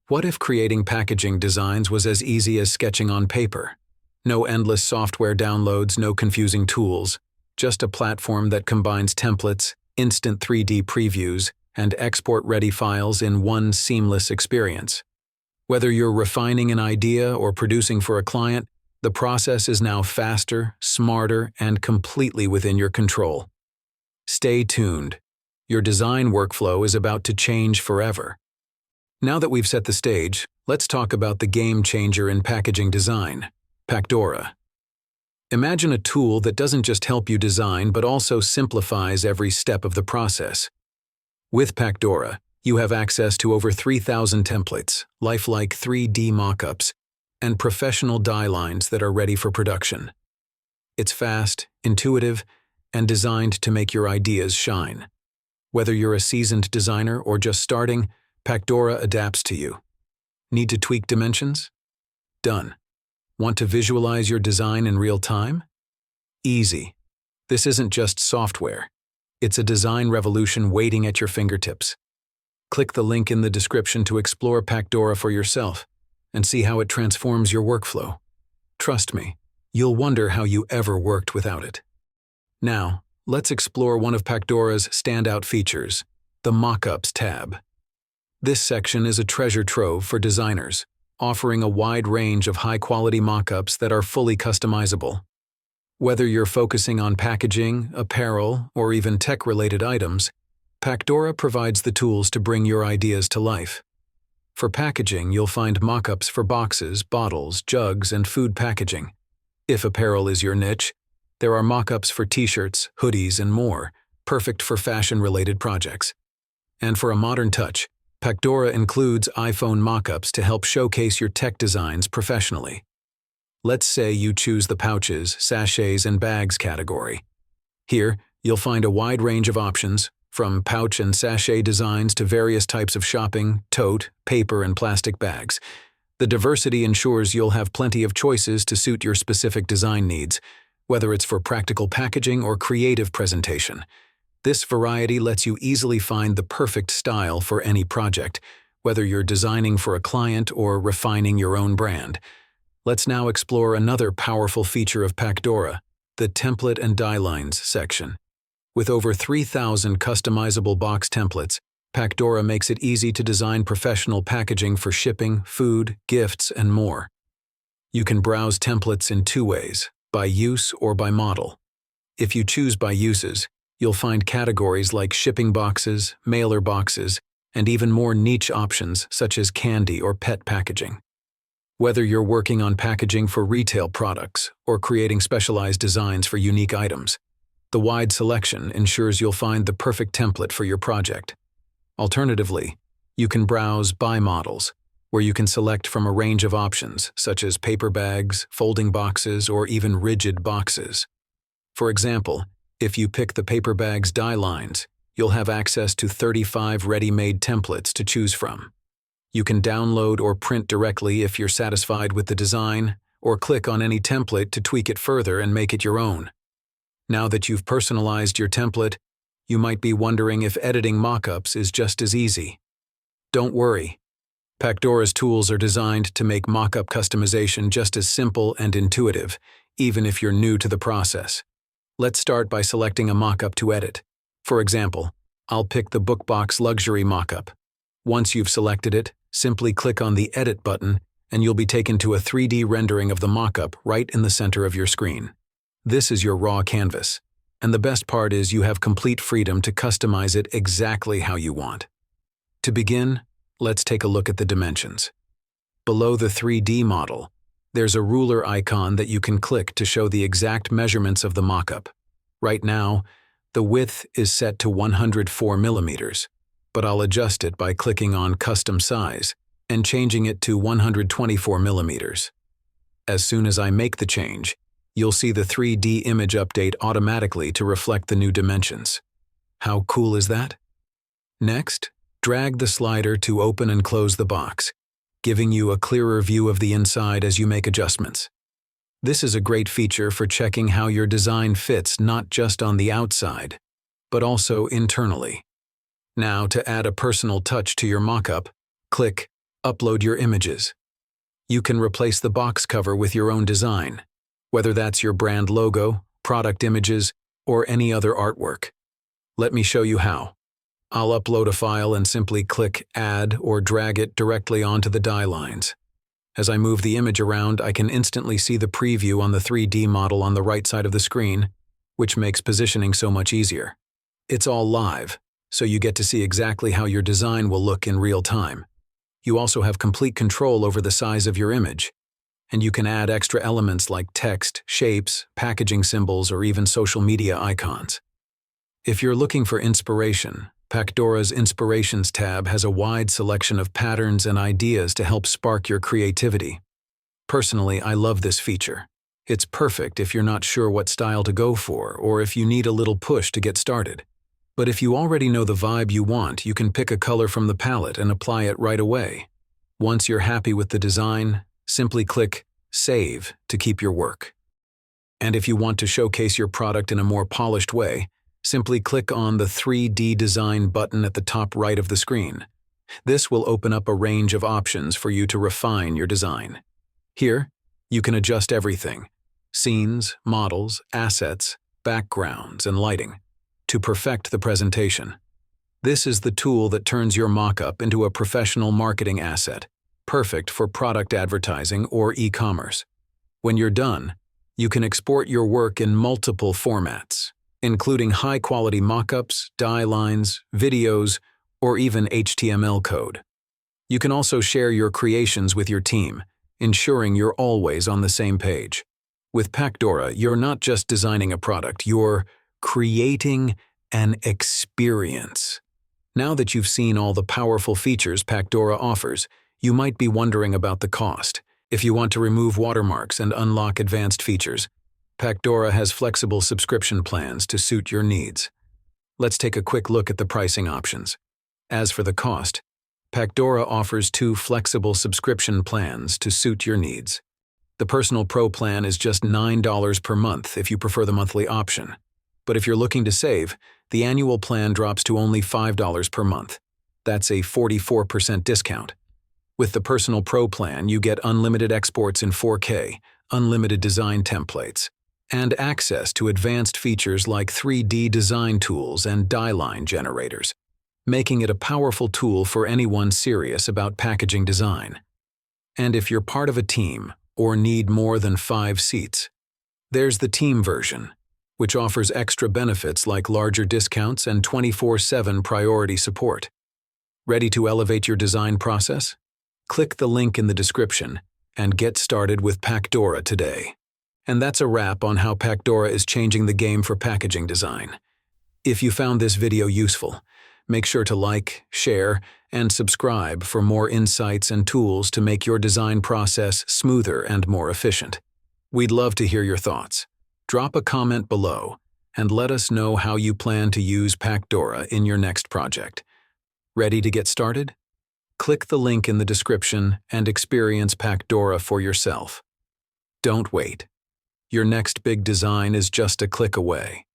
What if creating packaging designs was as easy as sketching on paper? No endless software downloads, no confusing tools, just a platform that combines templates, instant 3D previews, and export-ready files in one seamless experience. Whether you're refining an idea or producing for a client, the process is now faster, smarter, and completely within your control. Stay tuned. Your design workflow is about to change forever. Now that we've set the stage, let's talk about the game changer in packaging design, Pacdora. Imagine a tool that doesn't just help you design but also simplifies every step of the process. With Pacdora, you have access to over 3,000 templates, lifelike 3D mockups, and professional die lines that are ready for production. It's fast, intuitive, and designed to make your ideas shine. Whether you're a seasoned designer or just starting, Pacdora adapts to you. Need to tweak dimensions? Done. Want to visualize your design in real time? Easy. This isn't just software. It's a design revolution waiting at your fingertips. Click the link in the description to explore Pacdora for yourself and see how it transforms your workflow. Trust me, you'll wonder how you ever worked without it. Now, let's explore one of Pacdora's standout features, the Mockups tab. This section is a treasure trove for designers, offering a wide range of high-quality mockups that are fully customizable. Whether you're focusing on packaging, apparel, or even tech-related items, Pacdora provides the tools to bring your ideas to life. For packaging, you'll find mockups for boxes, bottles, jugs, and food packaging. If apparel is your niche, there are mockups for t-shirts, hoodies, and more, perfect for fashion-related projects. And for a modern touch, Pacdora includes iPhone mockups to help showcase your tech designs professionally. Let's say you choose the pouches, sachets, and bags category. Here, you'll find a wide range of options, from pouch and sachet designs to various types of shopping, tote, paper, and plastic bags. The diversity ensures you'll have plenty of choices to suit your specific design needs, whether it's for practical packaging or creative presentation. This variety lets you easily find the perfect style for any project, whether you're designing for a client or refining your own brand. Let's now explore another powerful feature of Pacdora, the Template and Die Lines section. With over 3,000 customizable box templates, Pacdora makes it easy to design professional packaging for shipping, food, gifts, and more. You can browse templates in two ways, by use or by model. If you choose by uses, you'll find categories like shipping boxes, mailer boxes, and even more niche options such as candy or pet packaging. Whether you're working on packaging for retail products or creating specialized designs for unique items, the wide selection ensures you'll find the perfect template for your project. Alternatively, you can browse by models, where you can select from a range of options such as paper bags, folding boxes, or even rigid boxes. For example, if you pick the paper bags die lines, you'll have access to 35 ready-made templates to choose from. You can download or print directly if you're satisfied with the design, or click on any template to tweak it further and make it your own. Now that you've personalized your template, you might be wondering if editing mockups is just as easy. Don't worry. Pacdora's tools are designed to make mockup customization just as simple and intuitive, even if you're new to the process. Let's start by selecting a mockup to edit. For example, I'll pick the Bookbox Luxury mockup. Once you've selected it, simply click on the Edit button and you'll be taken to a 3D rendering of the mockup right in the center of your screen. This is your raw canvas, and the best part is you have complete freedom to customize it exactly how you want. To begin, let's take a look at the dimensions. Below the 3D model, there's a ruler icon that you can click to show the exact measurements of the mockup. Right now, the width is set to 104 millimeters, but I'll adjust it by clicking on Custom Size and changing it to 124 millimeters. As soon as I make the change, you'll see the 3D image update automatically to reflect the new dimensions. How cool is that? Next, drag the slider to open and close the box, giving you a clearer view of the inside as you make adjustments. This is a great feature for checking how your design fits not just on the outside, but also internally. Now, to add a personal touch to your mockup, click Upload your images. You can replace the box cover with your own design, whether that's your brand logo, product images, or any other artwork. Let me show you how. I'll upload a file and simply click Add or drag it directly onto the die lines. As I move the image around, I can instantly see the preview on the 3D model on the right side of the screen, which makes positioning so much easier. It's all live, so you get to see exactly how your design will look in real time. You also have complete control over the size of your image, and you can add extra elements like text, shapes, packaging symbols, or even social media icons. If you're looking for inspiration, Pacdora's Inspirations tab has a wide selection of patterns and ideas to help spark your creativity. Personally, I love this feature. It's perfect if you're not sure what style to go for, or if you need a little push to get started. But if you already know the vibe you want, you can pick a color from the palette and apply it right away. Once you're happy with the design, simply click Save to keep your work. And if you want to showcase your product in a more polished way, simply click on the 3D Design button at the top right of the screen. This will open up a range of options for you to refine your design. Here, you can adjust everything: scenes, models, assets, backgrounds, and lighting, to perfect the presentation. This is the tool that turns your mock-up into a professional marketing asset, perfect for product advertising or e-commerce. When you're done, you can export your work in multiple formats, including high-quality mock-ups, die lines, videos, or even HTML code. You can also share your creations with your team, ensuring you're always on the same page. With Pacdora, you're not just designing a product, you're creating an experience. Now that you've seen all the powerful features Pacdora offers, you might be wondering about the cost. If you want to remove watermarks and unlock advanced features, Pacdora has flexible subscription plans to suit your needs. Let's take a quick look at the pricing options. As for the cost, Pacdora offers 2 flexible subscription plans to suit your needs. The Personal Pro plan is just $9 per month if you prefer the monthly option. But if you're looking to save, the annual plan drops to only $5 per month. That's a 44% discount. With the Personal Pro plan, you get unlimited exports in 4K, unlimited design templates, and access to advanced features like 3D design tools and die line generators, making it a powerful tool for anyone serious about packaging design. And if you're part of a team or need more than 5 seats, there's the team version, which offers extra benefits like larger discounts and 24/7 priority support. Ready to elevate your design process? Click the link in the description and get started with Pacdora today. And that's a wrap on how Pacdora is changing the game for packaging design. If you found this video useful, make sure to like, share, and subscribe for more insights and tools to make your design process smoother and more efficient. We'd love to hear your thoughts. Drop a comment below and let us know how you plan to use Pacdora in your next project. Ready to get started? Click the link in the description and experience Pacdora for yourself. Don't wait. Your next big design is just a click away.